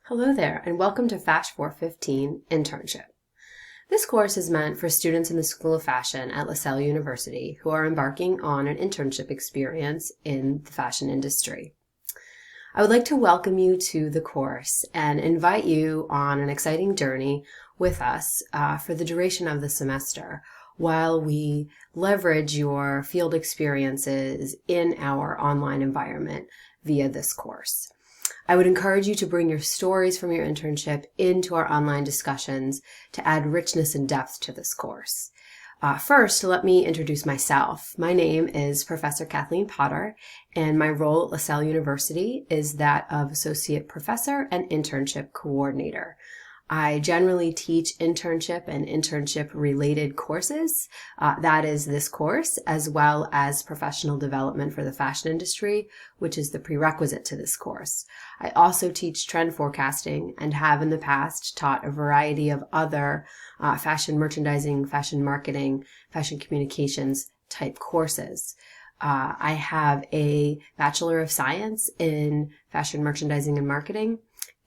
Hello there, and welcome to FASH 415 Internship. This course is meant for students in the School of Fashion at Lasell University who are embarking on an internship experience in the fashion industry. I would like to welcome you to the course and invite you on an exciting journey with us for the duration of the semester while we leverage your field experiences in our online environment via this course. I would encourage you to bring your stories from your internship into our online discussions to add richness and depth to this course. First, let me introduce myself. My name is Professor Kathleen Potter, and my role at Lasell University is that of Associate Professor and Internship Coordinator. I generally teach internship and internship-related courses. That is this course, as well as professional development for the fashion industry, which is the prerequisite to this course. I also teach trend forecasting and have in the past taught a variety of other fashion merchandising, fashion marketing, fashion communications type courses. I have a Bachelor of Science in Fashion Merchandising and Marketing,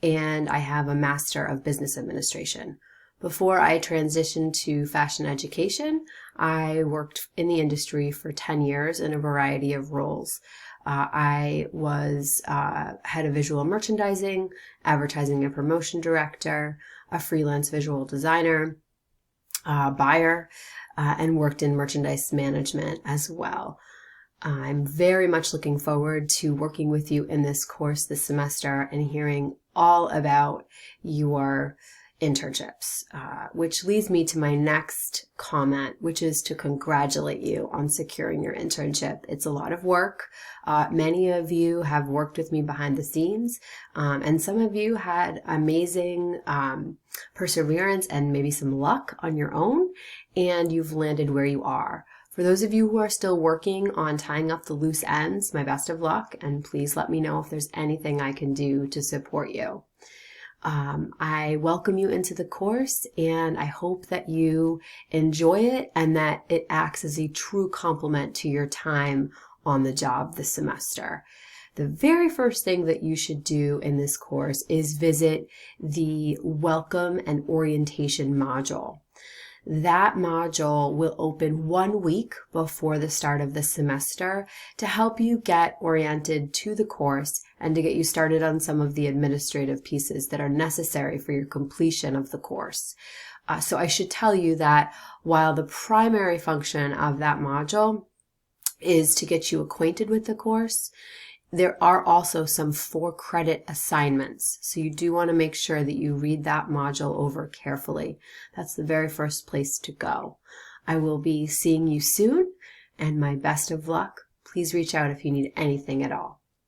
and I have a Master of Business Administration. Before I transitioned to fashion education, I worked in the industry for 10 years in a variety of roles. I was head of visual merchandising, advertising and promotion director, a freelance visual designer, buyer, and worked in merchandise management as well. I'm very much looking forward to working with you in this course this semester and hearing all about your internships, which leads me to my next comment, which is to congratulate you on securing your internship. It's a lot of work. Many of you have worked with me behind the scenes, and some of you had amazing perseverance and maybe some luck on your own, and you've landed where you are. For those of you who are still working on tying up the loose ends, my best of luck, and please let me know if there's anything I can do to support you. I welcome you into the course, and I hope that you enjoy it and that it acts as a true complement to your time on the job this semester. The very first thing that you should do in this course is visit the Welcome and Orientation module. That module will open 1 week before the start of the semester to help you get oriented to the course and to get you started on some of the administrative pieces that are necessary for your completion of the course. So I should tell you that while the primary function of that module is to get you acquainted with the course, there are also some 4-credit assignments, so you do want to make sure that you read that module over carefully. That's the very first place to go. I will be seeing you soon, and my best of luck. Please reach out if you need anything at all.